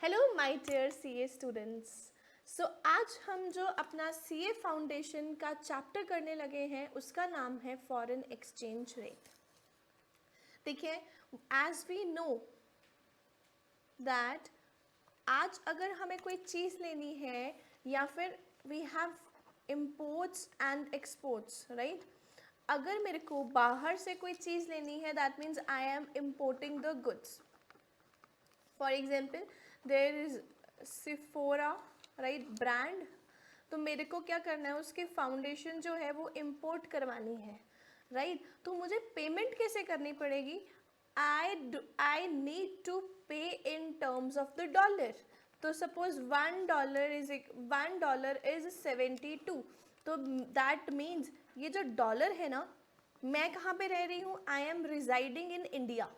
Hello my dear CA students. So आज हम जो अपना सीए फाउंडेशन का चैप्टर करने लगे हैं उसका नाम है फॉरेन एक्सचेंज रेट। देखिए, एज वी नो दैट आज अगर हमें कोई चीज़ लेनी है या फिर we have imports and exports, right. अगर मेरे को बाहर से कोई चीज़ लेनी है that means I am importing the goods. For example there is Sephora, right, brand. तो मेरे को क्या करना है, उसकी फाउंडेशन जो है वो इम्पोर्ट करवानी है, राइट। तो मुझे पेमेंट कैसे करनी पड़ेगी? I need to pay in terms of the dollar. तो सपोज $1 इज 72। तो दैट मीन्स ये जो डॉलर है ना, मैं कहाँ पे रह रही हूँ? I am residing in India.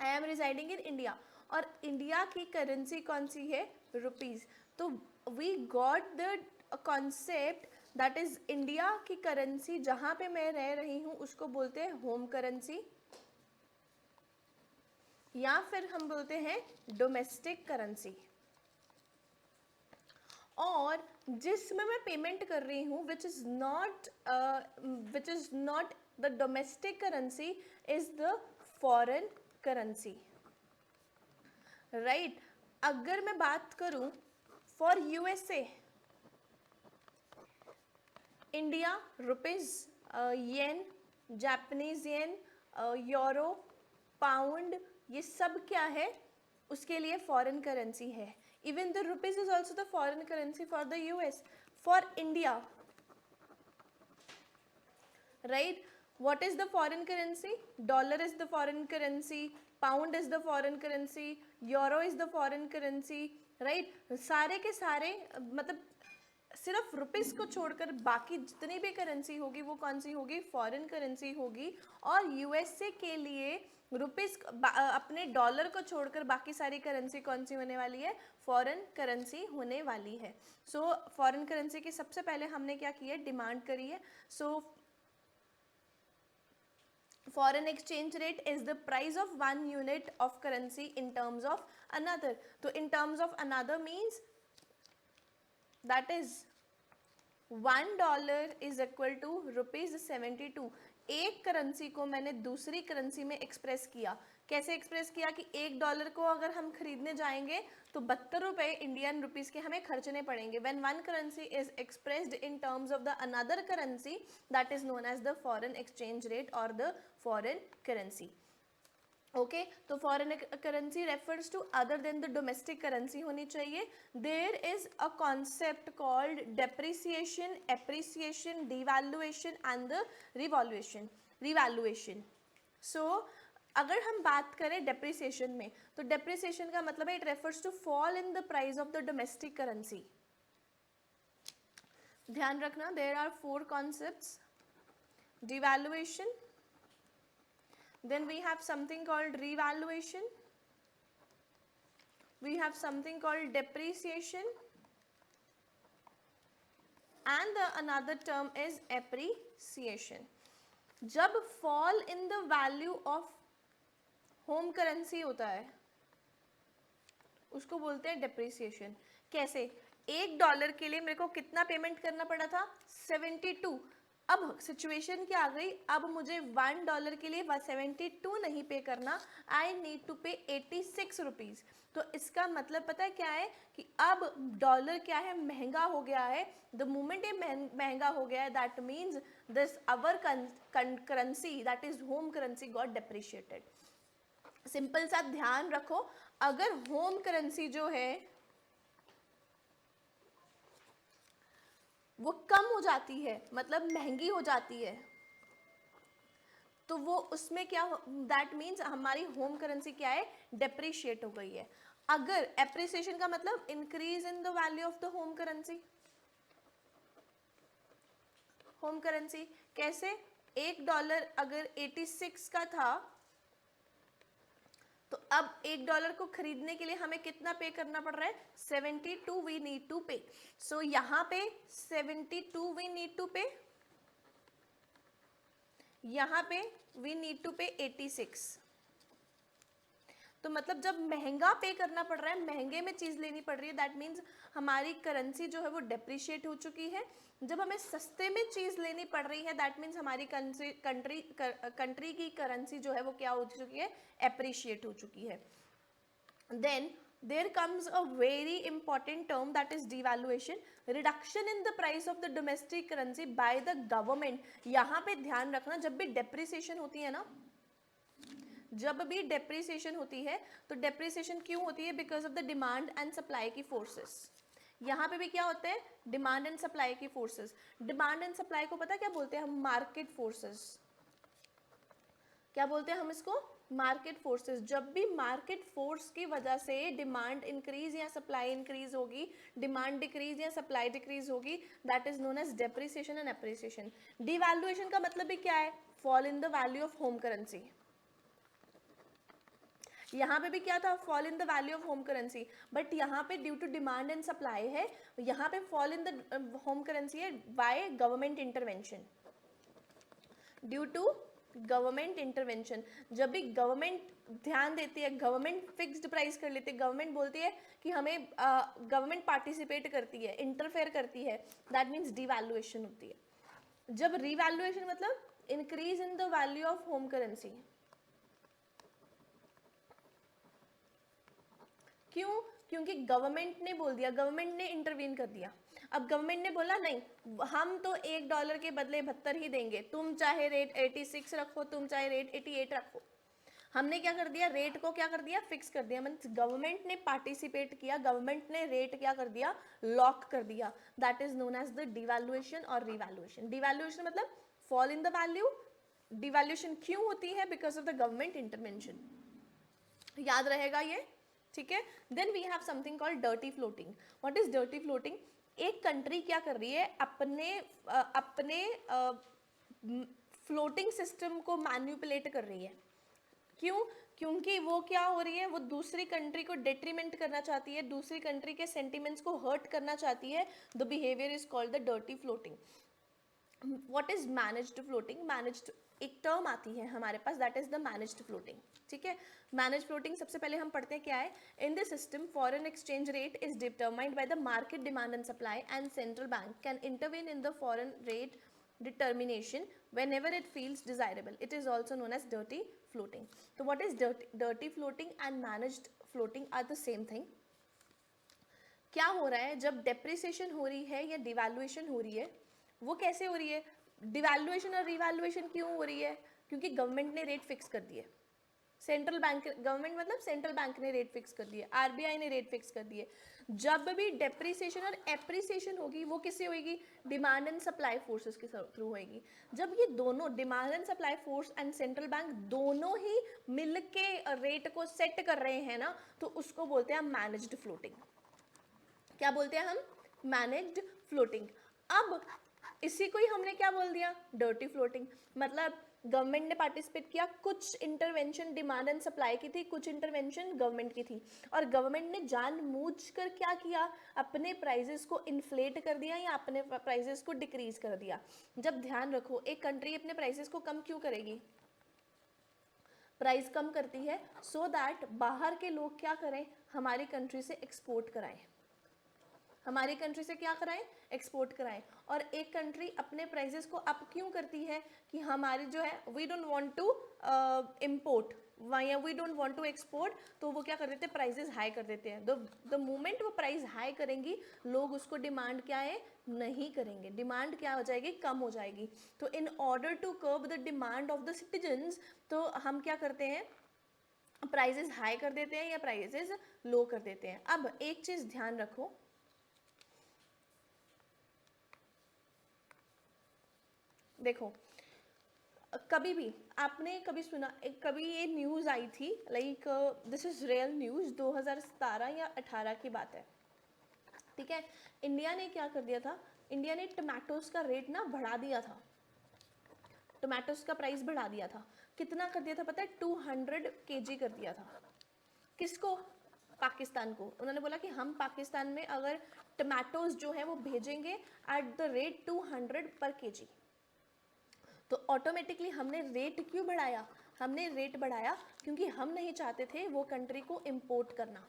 I am residing in India और इंडिया की करेंसी कौन सी है? रुपीज़। तो we got the concept that is India की करेंसी जहाँ पे मैं रह रही हूँ उसको बोलते हैं होम करेंसी, या फिर हम बोलते हैं डोमेस्टिक करेंसी। और जिसमें मैं पेमेंट कर रही हूँ which is not the domestic currency is the foreign currency, right. अगर मैं बात करूं for USA, India rupees, yen, Japanese yen, euro, pound, ये सब क्या है? उसके लिए फॉरेन करेंसी है। Even the rupees is also the foreign currency for the US. For India, right, what is the foreign currency? Dollar is the foreign currency, pound is the foreign currency, euro is the foreign currency, right। सारे के सारे मतलब सिर्फ rupees को छोड़कर बाकी जितनी भी करेंसी होगी वो कौन सी होगी? फॉरेन करेंसी होगी। और यूएसए के लिए रुपीस, अपने डॉलर को छोड़कर बाकी सारी करेंसी कौन सी होने वाली है? फॉरेन करेंसी होने वाली है। सो फॉरेन करेंसी की सबसे पहले हमने क्या किया? डिमांड करी है। सो foreign exchange rate is the price of one unit of currency in terms of another. तो in terms of another means that is $1 is equal to ₹72। एक करेंसी को मैंने दूसरी करेंसी में एक्सप्रेस किया। कैसे एक्सप्रेस किया कि $1 को अगर हम खरीदने जाएंगे तो 72 रुपये इंडियन रुपीज़ के हमें खर्चने पड़ेंगे। When one currency is expressed in terms of the another currency that is known as the foreign exchange rate और द फॉरेन करेंसी। ओके, तो foreign currency refers to other than the domestic currency होनी चाहिए। There is a concept called depreciation, appreciation, devaluation and the revaluation. So अगर हम बात करें depreciation में, तो डेप्रिसिएशन का मतलब है it refers to fall in the price of the domestic currency. ध्यान रखना, there are 4 concepts: devaluation, then we have something called revaluation, we have something called depreciation, and the another term is appreciation. जब fall in the value of home currency होता है उसको बोलते हैं depreciation। कैसे? $1 के लिए मेरे को कितना पेमेंट करना पड़ा था? 72। अब सिचुएशन क्या आ गई? अब मुझे $1 के लिए 72 नहीं पे करना, आई नीड टू पे 86 रुपीज़। तो इसका मतलब पता है क्या है कि अब डॉलर क्या है? महंगा हो गया है। द मोमेंट ये महंगा हो गया है that means this our currency that is home currency got depreciated. Simple सा ध्यान रखो, अगर होम करेंसी जो है वो कम हो जाती है, मतलब महंगी हो जाती है, तो वो उसमें क्या, दैट मीन्स हमारी होम करेंसी क्या है? डेप्रिशिएट हो गई है। अगर एप्रिसिएशन का मतलब increase in the value of the home currency. Home currency कैसे? $1 अगर 86 का था तो अब $1 को खरीदने के लिए हमें कितना पे करना पड़ रहा है? 72 वी नीड टू पे। सो यहाँ पे 72 वी नीड टू पे, यहाँ पे वी नीड टू पे 86। तो मतलब जब महंगा पे करना पड़ रहा है, महंगे में चीज़ लेनी पड़ रही है, दैट मीन्स हमारी करेंसी जो है वो डेप्रिशिएट हो चुकी है। जब हमें सस्ते में चीज़ लेनी पड़ रही है, दैट मीन्स हमारी कंट्री की करेंसी जो है वो क्या हो चुकी है, एप्रिशिएट हो चुकी है। Then there comes a very important term, that is devaluation, reduction in the price of the domestic currency by the government। यहाँ पे ध्यान रखना, जब भी depreciation होती है ना, जब भी डेप्रिसिएशन होती है तो डेप्रिसिएशन क्यों होती है, because of the demand and supply की फोर्सेस। यहाँ पे भी क्या होता है, डिमांड एंड सप्लाई की फोर्सेस। डिमांड एंड सप्लाई को पता क्या बोलते हैं हम, मार्केट फोर्सेस। क्या बोलते हैं हम इसको, मार्केट फोर्सेस। जब भी मार्केट फोर्स की वजह से डिमांड इंक्रीज या सप्लाई इंक्रीज होगी, डिमांड डिक्रीज या सप्लाई डिक्रीज होगी, that is known as depreciation and appreciation. Devaluation का मतलब भी क्या है, fall in the value of home currency. यहाँ पे भी क्या था, fall in the value of home currency, but यहाँ पे due to demand and supply है, यहाँ पे fall in the home currency है by government intervention, due to government intervention. जब भी गवर्नमेंट ध्यान देती है, गवर्नमेंट फिक्स्ड प्राइस कर लेती है, गवर्नमेंट बोलती है कि हमें, गवर्नमेंट पार्टिसिपेट करती है, इंटरफेयर करती है, दैट मीन्स डिवैल्यूएशन होती है। जब रिवैल्यूएशन मतलब increase in the value of home currency. क्यों, क्योंकि गवर्नमेंट ने बोल दिया, गवर्नमेंट ने इंटरवीन कर दिया। अब गवर्नमेंट ने बोला नहीं, हम तो $1 के बदले 72 ही देंगे, तुम चाहे रेट 86 रखो, तुम चाहे रेट 88 रखो। हमने क्या कर दिया, रेट को क्या कर दिया, फिक्स कर दिया। मीन्स गवर्नमेंट ने पार्टिसिपेट किया, गवर्नमेंट ने रेट क्या कर दिया, लॉक कर दिया। That is known as the devaluation और रिवैल्यूएशन। डिवैल्यूएशन मतलब fall in the value, devaluation क्यों होती है, because of the government intervention. याद रहेगा ये, ठीक है। Then we have something called dirty floating. What is dirty floating, एक कंट्री क्या कर रही है, अपने फ्लोटिंग सिस्टम को मैन्युपुलेट कर रही है। क्यों, क्योंकि वो क्या हो रही है, वो दूसरी कंट्री को डेट्रीमेंट करना चाहती है, दूसरी कंट्री के सेंटिमेंट्स को हर्ट करना चाहती है। The behaviour is called the dirty floating. What is managed floating, managed एक टर्म आती है हमारे पास, that is the managed floating, ठीक है। मैनेज फ्लोटिंग सबसे पहले हम पढ़ते हैं क्या है। In this system foreign exchange rate is determined by the market demand and supply, and central bank can intervene in the foreign rate determination whenever it feels desirable. It is also known as dirty floating. So what is dirty floating and managed floating are the same thing. क्या हो रहा है, जब depreciation हो रही है या devaluation हो रही है, वो कैसे हो रही है, डिवैल्यूएशन और रिवैल्यूएशन क्यों हो रही है, क्योंकि गवर्नमेंट ने रेट फिक्स कर दिए। सेंट्रल बैंक, गवर्नमेंट मतलब सेंट्रल बैंक ने रेट फिक्स कर दिए, आरबीआई ने रेट फिक्स कर दिए। जब भी डेप्रिसिएशन और एप्रिसिएशन होगी, वो किससे होगी, डिमांड एंड सप्लाई फोर्सेस के थ्रू होगी। जब ये दोनों demand and supply force and central bank दोनों ही मिलके रेट को सेट कर रहे हैं ना, तो उसको बोलते हैं मैनेज्ड फ्लोटिंग। क्या बोलते हैं हम, मैनेज्ड फ्लोटिंग। अब इसी को ही हमने क्या बोल दिया, डर्टी फ्लोटिंग। मतलब गवर्नमेंट ने पार्टिसिपेट किया, कुछ इंटरवेंशन डिमांड एंड सप्लाई की थी, कुछ इंटरवेंशन गवर्नमेंट की थी, और गवर्नमेंट ने जानबूझकर क्या किया, अपने प्राइजेस को इन्फ्लेट कर दिया या अपने प्राइजेस को डिक्रीज कर दिया। जब ध्यान रखो, एक कंट्री अपने प्राइजेस को कम क्यों करेगी, प्राइस कम करती है सो दैट बाहर के लोग क्या करें, हमारी कंट्री से एक्सपोर्ट कराएं, हमारी कंट्री से क्या कराएं, एक्सपोर्ट कराएं। और एक कंट्री अपने प्राइसेस को अप क्यों करती है, कि हमारी जो है we don't want to import या we don't want to export, तो वो क्या कर देते हैं, प्राइसेस हाई कर देते हैं। द मोमेंट वो प्राइस हाई करेंगी, लोग उसको डिमांड क्या है, नहीं करेंगे, डिमांड क्या हो जाएगी, कम हो जाएगी। तो in order to curb the demand of the citizens, तो हम क्या करते हैं, प्राइसेस हाई कर देते हैं या प्राइसेस लो कर देते हैं। अब एक चीज ध्यान रखो, देखो कभी भी आपने कभी सुना, कभी ये न्यूज़ आई थी, like this is real news, 2017 या 18 की बात है, ठीक है। इंडिया ने क्या कर दिया था, इंडिया ने टमाटोज का रेट ना बढ़ा दिया था, टमाटोज का प्राइस बढ़ा दिया था। कितना कर दिया था पता है, 200 kg कर दिया था। किसको, पाकिस्तान को। उन्होंने बोला कि हम पाकिस्तान में अगर टमाटोज जो है वो भेजेंगे एट द रेट 200 पर kg, तो ऑटोमेटिकली हमने रेट क्यों बढ़ाया, हमने रेट बढ़ाया क्योंकि हम नहीं चाहते थे वो कंट्री को इम्पोर्ट करना।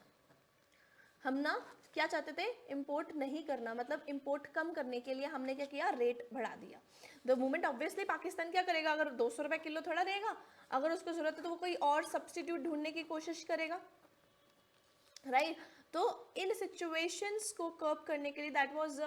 हम ना क्या चाहते थे, इंपोर्ट नहीं करना, मतलब इंपोर्ट कम करने के लिए हमने क्या किया, रेट बढ़ा दिया। द मोमेंट ऑब्वियसली पाकिस्तान क्या करेगा, अगर 200 रुपये किलो थोड़ा देगा, अगर उसको जरूरत है तो वो कोई और सब्सटीट्यूट ढूंढने की कोशिश करेगा, राइट। तो इन सिचुएशंस को कर्ब करने के लिए, दैट वाज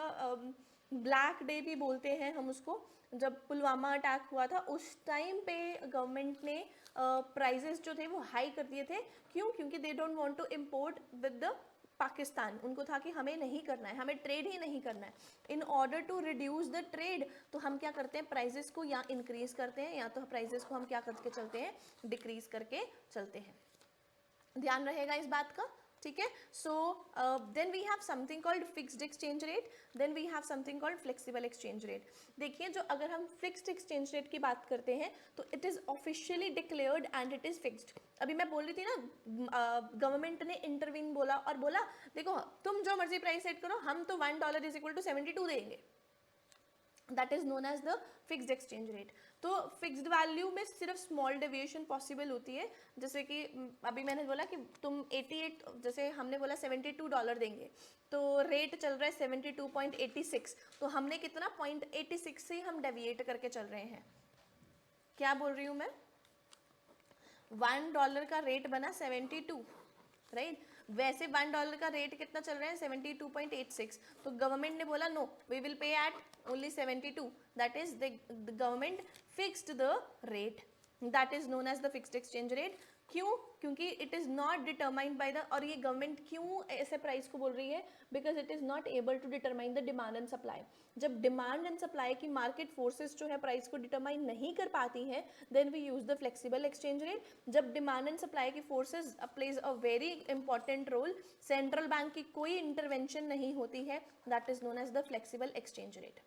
ब्लैक डे भी बोलते हैं हम उसको, जब पुलवामा अटैक हुआ था उस टाइम पे गवर्नमेंट ने प्राइजेस जो थे वो हाई कर दिए थे। क्यों? क्योंकि they don't want to import with the Pakistan. उनको था कि हमें नहीं करना है, हमें ट्रेड ही नहीं करना है। In order to reduce the trade, तो हम क्या करते हैं, प्राइजेस को या इंक्रीज करते हैं या तो प्राइजेस को हम क्या करके चलते हैं, डिक्रीज करके चलते हैं। ध्यान रहेगा इस बात का, ठीक है। So then we have something called fixed exchange rate, then we have something called flexible exchange rate. देखिए, जो अगर हम फिक्स्ड एक्सचेंज रेट की बात करते हैं तो it is officially declared and it is fixed. अभी मैं बोल रही थी ना, गवर्नमेंट ने इंटरवीन बोला और बोला देखो तुम जो मर्जी प्राइस सेट करो, हम तो $1 इज इक्वल टू 72 देंगे। That is known as the fixed exchange rate. तो फिक्स्ड वैल्यू में सिर्फ स्मॉल डेविएशन पॉसिबल होती है, जैसे कि अभी मैंने बोला कि तुम 88, जैसे हमने बोला $72 देंगे, तो रेट चल रहा है 72.86, तो हमने कितना 0.86 से हम डेविएट करके चल रहे हैं। क्या बोल रही हूँ मैं, $1 का रेट बना 72, राइट। वैसे $1 का रेट कितना चल रहा है, 72.86, तो गवर्नमेंट ने बोला no, we will pay at only 72, that is the government fixed the rate, that is known as the fixed exchange rate. क्यों? क्योंकि it is not determined by the, और ये गवर्नमेंट क्यों ऐसे प्राइस को बोल रही है, because it is not able to determine the demand and supply. जब डिमांड एंड सप्लाई की मार्केट फोर्सेस जो है प्राइस को डिटरमाइन नहीं कर पाती हैं, then we use the flexible exchange rate. जब डिमांड एंड सप्लाई की forces plays a very important role, central bank की कोई इंटरवेंशन नहीं होती है, that is known as the flexible exchange rate,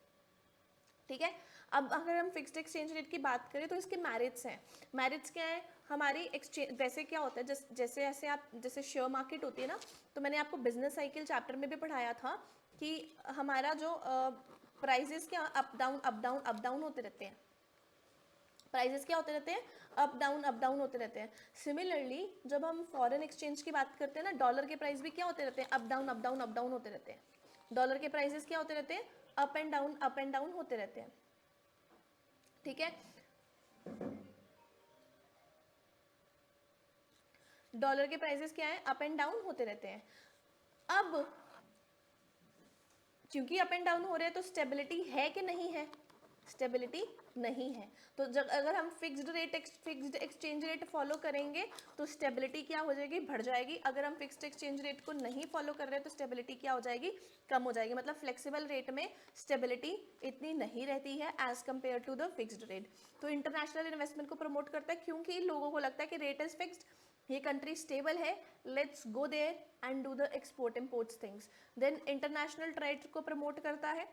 ठीक है। अब अगर हम फिक्स्ड एक्सचेंज रेट की बात करें तो इसके मेरिट्स हैं। मेरिट्स क्या है, हमारी एक्सचेंज, वैसे क्या होता है, जैसे ऐसे आप, जैसे शेयर मार्केट होती है ना, तो मैंने आपको बिजनेस साइकिल चैप्टर में भी पढ़ाया था कि हमारा जो प्राइजेस क्या up down up down up down होते रहते हैं, प्राइजेस क्या होते रहते हैं, अप डाउन होते रहते हैं। सिमिलरली जब हम फॉरेन एक्सचेंज की बात करते हैं ना, डॉलर के प्राइस भी क्या होते रहते हैं, अप डाउन होते रहते हैं। डॉलर के प्राइसेस क्या होते रहते हैं, अप एंड डाउन होते रहते हैं, ठीक है। डॉलर के प्राइसेस क्या है, अप एंड डाउन होते रहते हैं। अब क्योंकि अप एंड डाउन हो रहे हैं तो स्टेबिलिटी है कि नहीं है, स्टेबिलिटी नहीं है। तो जब अगर हम फिक्स्ड एक्सचेंज रेट फॉलो करेंगे तो स्टेबिलिटी क्या हो जाएगी, बढ़ जाएगी। अगर हम फिक्स्ड एक्सचेंज रेट को नहीं फॉलो कर रहे हैं तो स्टेबिलिटी क्या हो जाएगी, कम हो जाएगी। मतलब फ्लेक्सिबल रेट में स्टेबिलिटी इतनी नहीं रहती है as compare to the fixed rate. तो इंटरनेशनल इन्वेस्टमेंट को प्रमोट करता है क्योंकि लोगों को लगता है कि रेट इज फिक्स्ड, ये कंट्री स्टेबल है, let's go there and do the export imports things. Then international trade को प्रमोट करता है,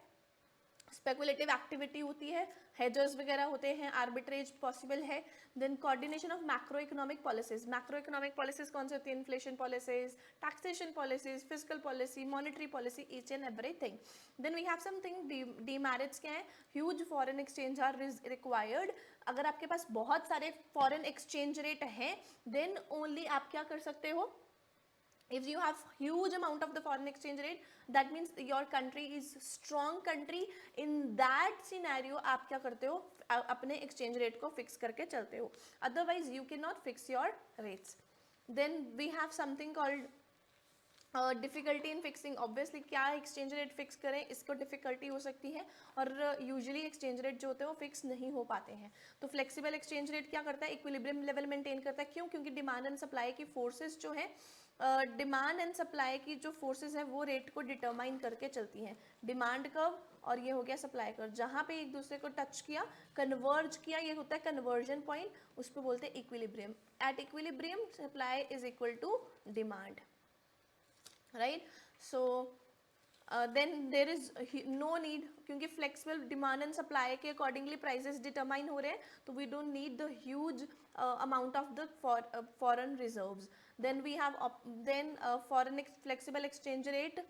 स्पेकुलेटिव एक्टिविटी होती है, हेजर्स वगैरह होते हैं, आर्बिट्रेज पॉसिबल है। Then coordination of macro economic policies, macro economic policies कौन सी होती है, inflation policies, taxation policies, physical policy, monetary policy, each and everything. Then we have something demerits क्या है, huge foreign exchange are required. अगर आपके पास बहुत सारे फॉरेन एक्सचेंज रेट हैं देन ओनली आप क्या कर सकते हो, if you have huge amount of the foreign exchange rate, that means your country is strong country, in that scenario आप क्या करते हो, अपने exchange rate को fix करके चलते हो, otherwise you cannot fix your rates. Then we have something called difficulty in fixing. Obviously क्या एक्सचेंज रेट फिक्स करें, इसको डिफ़िकल्टी हो सकती है और यूजुअली एक्सचेंज रेट जो होते हैं वो फिक्स नहीं हो पाते हैं। तो फ्लेक्सिबल एक्सचेंज रेट क्या करता है, इक्विलिब्रियम लेवल मेंटेन करता है। क्यों? क्योंकि डिमांड एंड सप्लाई की फोर्सेस जो है, डिमांड एंड सप्लाई की जो फोर्सेस हैं वो रेट को डिटरमाइन करके चलती हैं। डिमांड कर्व और ये हो गया सप्लाई कर्व, जहाँ पे एक दूसरे को टच किया, कन्वर्ज किया, ये होता है कन्वर्जन पॉइंट, उस पर बोलते हैं equilibrium. At equilibrium supply is equal to demand, right. So then there is no need, क्योंकि फ्लेक्सिबल डिमांड एंड सप्लाई के अकॉर्डिंगली प्राइसेस डिटरमाइन हो रहे हैं, तो we don't need the huge amount of the foreign reserves. Then we have then foreign flexible exchange rate,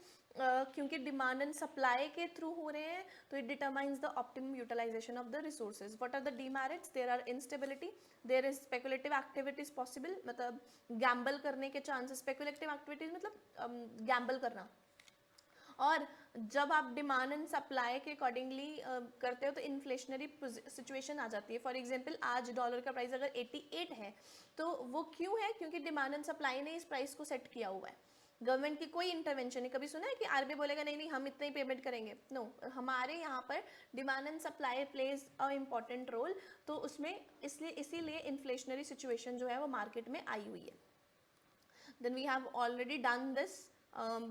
क्योंकि demand and supply के through हो रहे हैं तो it determines the optimum utilization of the resources. What are the demerits? There are instability, there is speculative activities possible, मतलब gamble करने के चांसेस. स्पेकुलेटिव एक्टिविटीज मतलब गैम्बल करना. और जब आप डिमांड एंड सप्लाई के अकॉर्डिंगली करते हो तो इन्फ्लेशनरी सिचुएशन आ जाती है. फॉर एग्जांपल आज डॉलर का प्राइस अगर 88 है तो वो क्यों है? क्योंकि डिमांड एंड सप्लाई ने इस प्राइस को सेट किया हुआ है. गवर्नमेंट की कोई इंटरवेंशन नहीं. कभी सुना है कि आरबीआई बोलेगा नहीं नहीं हम इतना ही पेमेंट करेंगे? नो, हमारे यहाँ पर demand and supply plays a important role. तो उसमें इसीलिए इन्फ्लेशनरी सिचुएशन जो है वो मार्केट में आई हुई है. Then we have already done this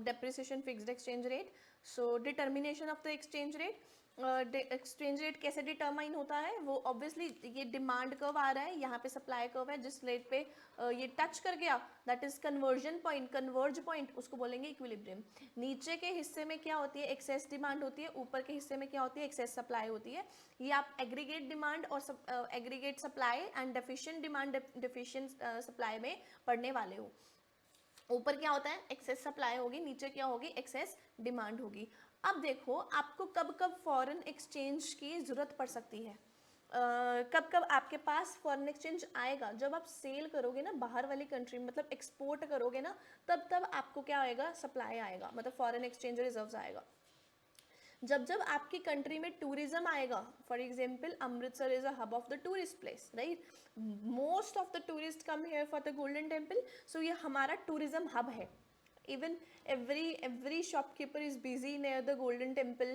depreciation fixed exchange rate. So determination of the exchange rate, exchange rate कैसे डिटरमाइन होता है? वो ऑब्वियसली ये डिमांड कर्व आ रहा है, यहाँ पे सप्लाई कर्व है, जिस रेट पे ये टच कर गया that is conversion point, converge point, उसको बोलेंगे इक्विलिब्रियम. नीचे के हिस्से में क्या होती है? एक्सेस डिमांड होती है. ऊपर के हिस्से में क्या होती है? एक्सेस सप्लाई होती है. ये आप एग्रीगेट डिमांड और aggregate supply and deficient demand deficient supply में पढ़ने वाले हो. ऊपर क्या होता है? एक्सेस सप्लाई होगी, नीचे क्या होगी? एक्सेस डिमांड होगी. अब देखो आपको कब कब फॉरेन एक्सचेंज की ज़रूरत पड़ सकती है. कब कब आपके पास फॉरेन एक्सचेंज आएगा? जब आप सेल करोगे ना बाहर वाली कंट्री में, मतलब एक्सपोर्ट करोगे ना, तब तब आपको क्या आएगा? सप्लाई आएगा, मतलब फॉरेन एक्सचेंज रिजर्व्स आएगा. जब जब आपकी कंट्री में टूरिज्म आएगा, for example Amritsar is a hub of the tourist place, right? Most of the tourist come here for the Golden Temple. So ये हमारा टूरिज्म हब है. Even every shopkeeper is busy near the golden temple.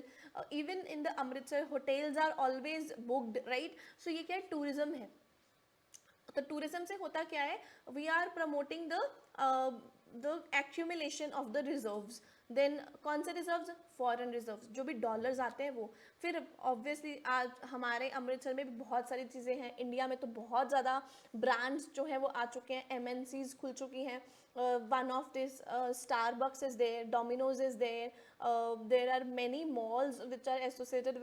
Even in the Amritsar hotels are always booked, right? So ये क्या है? Tourism है. तो tourism से होता क्या है? We are promoting the accumulation of the reserves. देन कौन से रिजर्व्स? फॉरेन रिजर्व्स, जो भी डॉलर्स आते हैं वो. फिर ऑब्वियसली आज हमारे अमृतसर में भी बहुत सारी चीज़ें हैं. इंडिया में तो बहुत ज़्यादा ब्रांड्स जो हैं वो आ चुके हैं, एमएनसीज खुल चुकी हैं. One of this Starbucks is there, Domino's is there, there are many malls which are associated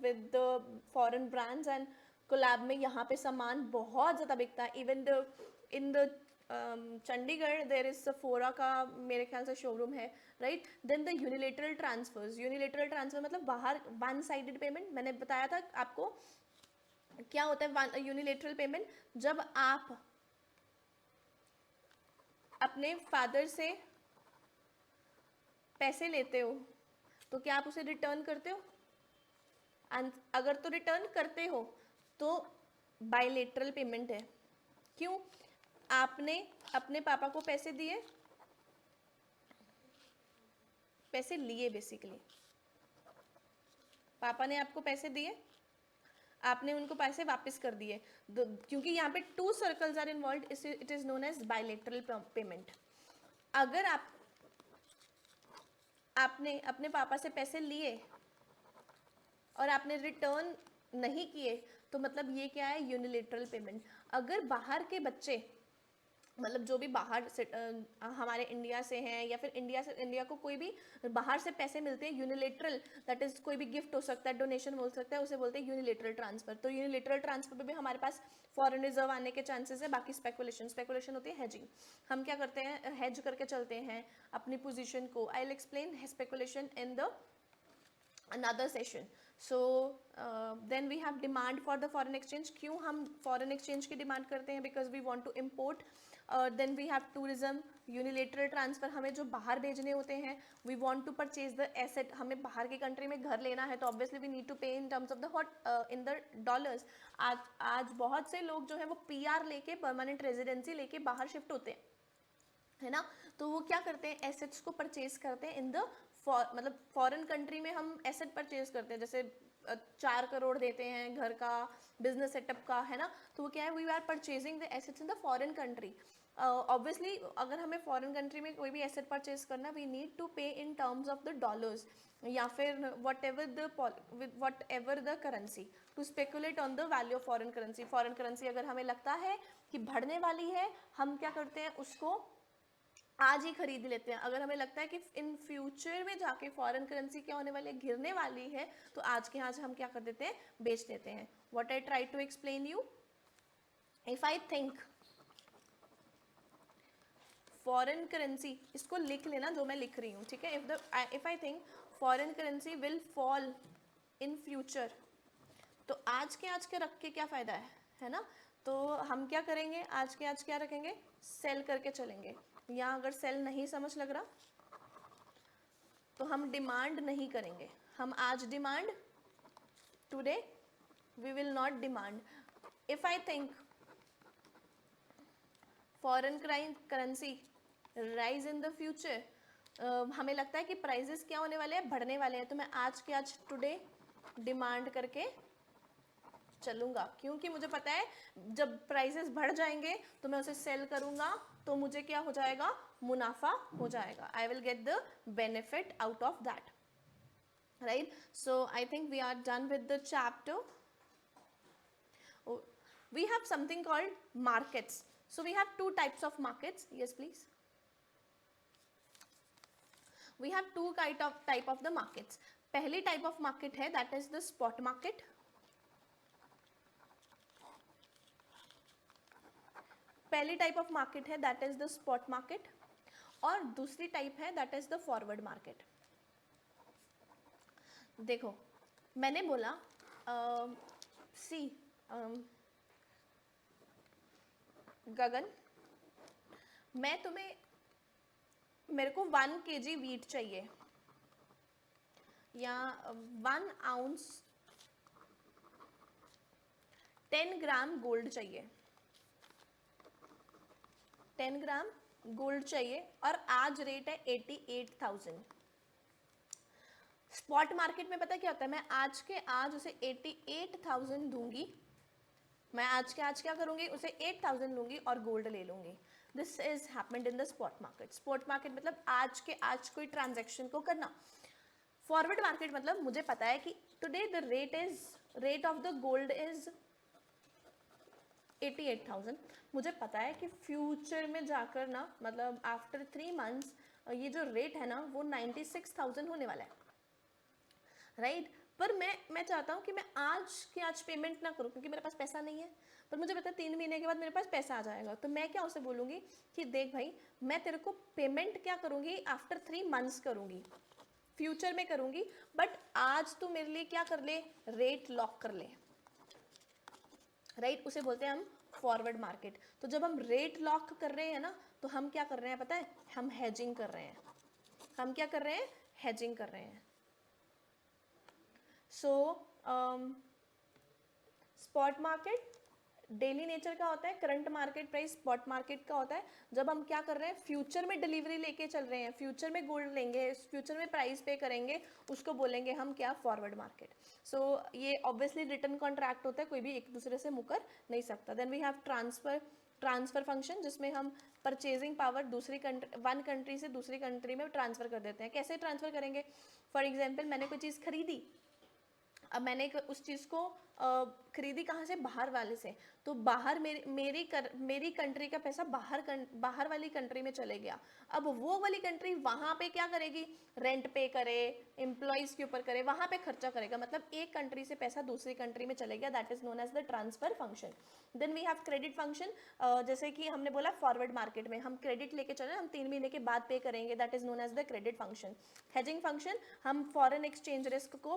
with the foreign brands and collab में यहाँ पे सामान बहुत ज़्यादा बिकता है. Even the in the Chandigarh there is Sephora का मेरे ख्याल से शोरूम है, right? Then the unilateral transfers. Unilateral transfer मतलब बाहर वन साइडेड पेमेंट. मैंने बताया था आपको क्या होता है यूनिलेटरल पेमेंट. जब आप अपने फादर से पैसे लेते हो तो क्या आप उसे रिटर्न करते हो? एंड अगर तो रिटर्न करते हो तो बायलेटरल पेमेंट है. क्यों? आपने अपने पापा को पैसे दिए, पैसे लिए, बेसिकली पापा ने आपको पैसे दिए, आपने उनको पैसे वापस कर दिए. क्योंकि यहाँ पे two circles are involve, it is known as bilateral payment. अगर आपने अपने पापा से पैसे लिए और आपने रिटर्न नहीं किए तो मतलब ये क्या है? Unilateral payment. अगर बाहर के बच्चे, मतलब जो भी बाहर से हमारे इंडिया से हैं या फिर इंडिया को कोई भी बाहर से पैसे मिलते हैं यूनिलेटरल, दैट इज कोई भी गिफ्ट हो सकता है, डोनेशन बोल सकता है, उसे बोलते हैं यूनिलेटरल ट्रांसफर. तो यूनिलेटरल ट्रांसफर पे भी हमारे पास फॉरेन रिजर्व आने के चांसेस है. बाकी स्पेकुलेशन होती है हेजिंग. हम क्या करते हैं? हेज करके चलते हैं अपनी पोजिशन को. I will explain speculation in the another session. So then we have demand for the foreign exchange. क्यों हम foreign exchange की डिमांड करते हैं? because we want to import. Then we have tourism, unilateral transfer, हमें जो बाहर भेजने होते हैं. we want to purchase the asset, हमें बाहर की कंट्री में घर लेना है तो obviously we need to pay in terms of the in the dollars. आज बहुत से लोग जो है वो PR लेके, परमानेंट रेजिडेंसी लेके बाहर शिफ्ट होते हैं, है ना? तो वो क्या करते हैं? एसेट्स को परचेज करते हैं इन द मतलब फॉरेन कंट्री में हम एसेट परचेज करते हैं. जैसे 4 करोड़ देते हैं घर का, बिजनेस सेटअप का, है ना? तो वो क्या है? We are purchasing the assets in the foreign country. Obviously अगर हमें फॉरेन कंट्री में कोई भी एसेट परचेज करना, we need to pay in terms of the dollars या फिर whatever the currency to speculate on the value of foreign currency. Foreign currency अगर हमें लगता है कि बढ़ने वाली है, हम क्या करते हैं? उसको आज ही खरीद लेते हैं. अगर हमें लगता है कि इन फ्यूचर में जाके फॉरेन करेंसी क्या होने वाली है? गिरने वाली है, तो आज के आज हम क्या कर देते हैं? बेच देते हैं. What I try to explain you, if I think foreign currency, इसको लिख लेना जो मैं लिख रही हूँ, ठीक है। If I think foreign currency will fall in future, तो आज के रख के क्या फ़ायदा है ना। तो हम क्या करेंगे, आज के आज क्या रखेंगे, सेल करके चलेंगे। या अगर सेल नहीं समझ लग रहा तो हम डिमांड नहीं करेंगे, हम आज demand, today we will not demand. If I think foreign currency rise in the future, हमें लगता है कि प्राइजेस क्या होने वाले हैं, बढ़ने वाले हैं, तो मैं आज के आज टुडे डिमांड करके चलूँगा, क्योंकि मुझे पता है जब प्राइसेस बढ़ जाएंगे तो मैं उसे सेल करूँगा, तो मुझे क्या हो जाएगा, मुनाफा हो जाएगा। I will get the benefit out of that, right. So I think we are done with the chapter. We have something called markets. So we have two types of markets. Yes, please. We have two type of the markets. पहली type of market है that is the spot market. पहली type of market है that is the spot market, और दूसरी type है that is the forward market. देखो मैंने बोला सी गगन, मैं तुम्हें, मेरे को 1 kg वीट चाहिए या 1 ounce 10 ग्राम गोल्ड चाहिए, 10 ग्राम गोल्ड चाहिए, और आज रेट है 88,000. स्पॉट मार्केट में पता क्या होता है, मैं आज के आज उसे 88,000 दूंगी, मैं आज के आज क्या करूंगी, उसे 8,000 लूंगी और गोल्ड ले लूंगी. This is happened in the spot market. Spot market मतलब आज के आज कोई ट्रांजैक्शन को करना. फॉरवर्ड मार्केट मतलब मुझे पता है कि today the rate of the gold is 88,000. मुझे पता है कि फ्यूचर में जाकर ना, मतलब आफ्टर 3 months ये जो रेट है ना वो 96,000 होने वाला है, राइट. पर मैं चाहता हूँ कि मैं आज के आज पेमेंट ना करूँ क्योंकि मेरे पास पैसा नहीं है, पर मुझे पता है 3 महीने के बाद मेरे पास पैसा आ जाएगा. तो मैं क्या उसे बोलूँगी कि देख भाई, मैं तेरे को पेमेंट क्या करूँगी, आफ्टर 3 months करूँगी, फ्यूचर में करूँगी, बट आज तू मेरे लिए क्या कर ले, रेट लॉक कर ले, राइट. उसे बोलते हैं हम फॉरवर्ड मार्केट. तो जब हम रेट लॉक कर रहे हैं ना, तो हम क्या कर रहे हैं पता है, हम हेजिंग कर रहे हैं. हम क्या कर रहे हैं, हेजिंग कर रहे हैं. सो स्पॉट मार्केट डेली नेचर का होता है, current market price spot market का होता है. जब हम क्या कर रहे हैं, फ्यूचर में डिलीवरी लेके चल रहे हैं, फ्यूचर में गोल्ड लेंगे, फ्यूचर में प्राइस पे करेंगे, उसको बोलेंगे हम क्या, फॉरवर्ड मार्केट. सो ये ऑब्वियसली रिटर्न कॉन्ट्रैक्ट होता है, कोई भी एक दूसरे से मुकर नहीं सकता. Then we have transfer function, जिसमें हम परचेजिंग पावर दूसरी कंट्री, वन कंट्री से दूसरी कंट्री में ट्रांसफर कर देते हैं. कैसे ट्रांसफर करेंगे, फॉर एग्जाम्पल मैंने कोई चीज़ खरीदी, अब मैंने उस चीज़ को खरीदी कहाँ से, बाहर वाले से, तो बाहर मेरी कंट्री का पैसा बाहर वाली कंट्री में चले गया. अब वो वाली कंट्री वहाँ पे क्या करेगी, रेंट पे करे, एम्प्लॉयज़ के ऊपर करे, वहाँ पे खर्चा करेगा, मतलब एक कंट्री से पैसा दूसरी कंट्री में चले गया. That is known as the transfer function. Then we have credit function. जैसे कि हमने बोला फॉरवर्ड मार्केट में हम क्रेडिट लेके चले, हम 3 महीने के बाद पे करेंगे, that is known as the credit function. Hedging function, हम फॉरेन एक्सचेंज रिस्क को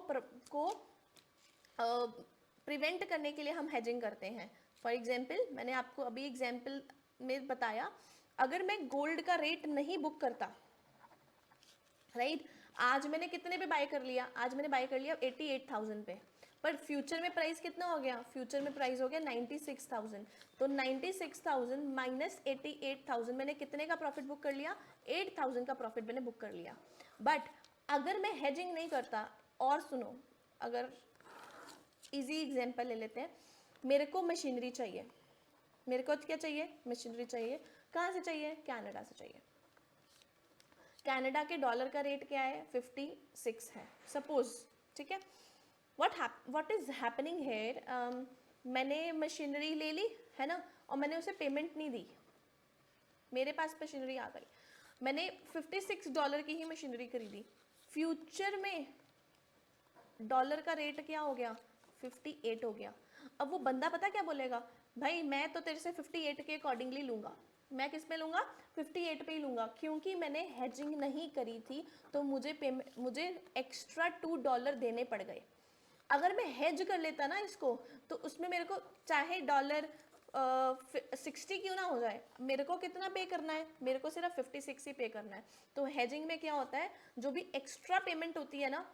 प्रिवेंट करने के लिए हम हेजिंग करते हैं. फॉर एग्जाम्पल मैंने आपको अभी एग्जाम्पल में बताया, अगर मैं गोल्ड का रेट नहीं बुक करता, राइट, आज मैंने कितने पे बाय कर लिया, आज मैंने बाय कर लिया 88,000 पे, पर फ्यूचर में प्राइस कितना हो गया, फ्यूचर में प्राइस हो गया 96,000. तो 96,000 माइनस 88,000, मैंने कितने का प्रॉफिट बुक कर लिया, 8,000 का प्रॉफिट मैंने बुक कर लिया. बट अगर मैं हेजिंग नहीं करता, और सुनो, अगर इजी एग्जांपल ले लेते हैं, मेरे को मशीनरी चाहिए, मेरे को क्या चाहिए, मशीनरी चाहिए. कहाँ से चाहिए, कनाडा से चाहिए. कनाडा के डॉलर का रेट क्या है, 56 है सपोज, ठीक है. व्हाट इज हैपनिंग हेयर, मैंने मशीनरी ले ली है ना, और मैंने उसे पेमेंट नहीं दी, मेरे पास मशीनरी आ गई, मैंने $56 की ही मशीनरी खरीदी, फ्यूचर में डॉलर का रेट क्या हो गया, 58 हो गया. अब वो बंदा पता क्या बोलेगा, भाई मैं तो तेरे से 58 के अकॉर्डिंगली लूँगा, मैं किस पे लूँगा, 58 पे ही लूँगा, क्योंकि मैंने हेजिंग नहीं करी थी तो मुझे एक्स्ट्रा $2 देने पड़ गए। अगर मैं हेज कर लेता ना इसको तो उसमें मेरे को चाहे $60 क्यों ना हो जाए, मेरे को कितना पे करना है, मेरे को सिर्फ 56 ही पे करना है। तो हेजिंग में क्या होता है, जो भी एक्स्ट्रा पेमेंट होती है ना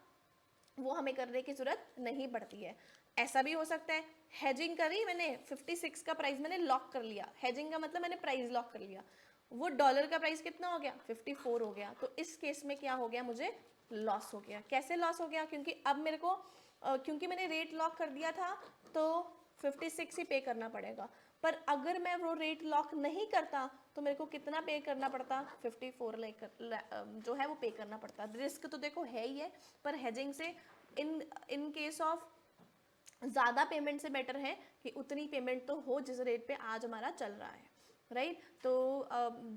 वो हमें करने की जरूरत नहीं पड़ती है। ऐसा भी हो सकता है हेजिंग करी मैंने, 56 का प्राइस मैंने लॉक कर लिया, हेजिंग का मतलब मैंने प्राइस लॉक कर लिया, वो डॉलर का प्राइस कितना हो गया, 54 हो गया, तो इस केस में क्या हो गया, मुझे लॉस हो गया। कैसे लॉस हो गया, क्योंकि अब मेरे को क्योंकि मैंने रेट लॉक कर दिया था तो 56 ही पे करना पड़ेगा, पर अगर मैं वो रेट लॉक नहीं करता तो मेरे को कितना पे करना पड़ता, 54 जो है वो पे करना पड़ता। रिस्क तो देखो है ही है, पर हेजिंग से इन केस ऑफ ज़्यादा पेमेंट से बेटर है कि उतनी पेमेंट तो हो जिस रेट पे आज हमारा चल रहा है, राइट। तो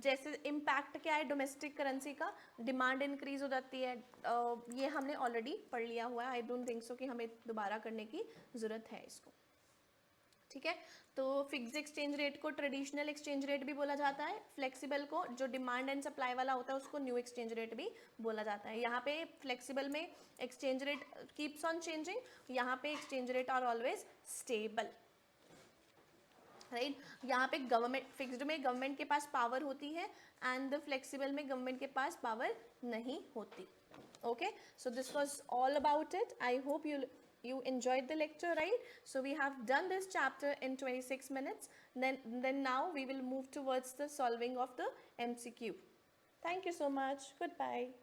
जैसे इम्पैक्ट क्या है डोमेस्टिक करेंसी का, डिमांड इंक्रीज हो जाती है, ये हमने ऑलरेडी पढ़ लिया हुआ है, आई डोंट थिंक सो कि हमें दोबारा करने की ज़रूरत है इसको, ठीक है। तो फिक्स एक्सचेंज रेट को ट्रेडिशनल एक्सचेंज रेट भी बोला जाता है, फ्लेक्सिबल को जो डिमांड एंड सप्लाई वाला होता है उसको न्यू एक्सचेंज रेट भी बोला जाता है। यहाँ पे फ्लेक्सिबल में exchange rate keeps on changing, यहाँ पे exchange rate are always stable, right. यहाँ पे गवर्नमेंट फिक्स्ड में गवर्नमेंट के पास पावर होती है एंड फ्लेक्सिबल में गवर्नमेंट के पास पावर नहीं होती। Okay, so this was all about it. I hope you enjoyed the lecture, right? So we have done this chapter in 26 minutes. Then now we will move towards the solving of the MCQ. Thank you so much. Goodbye.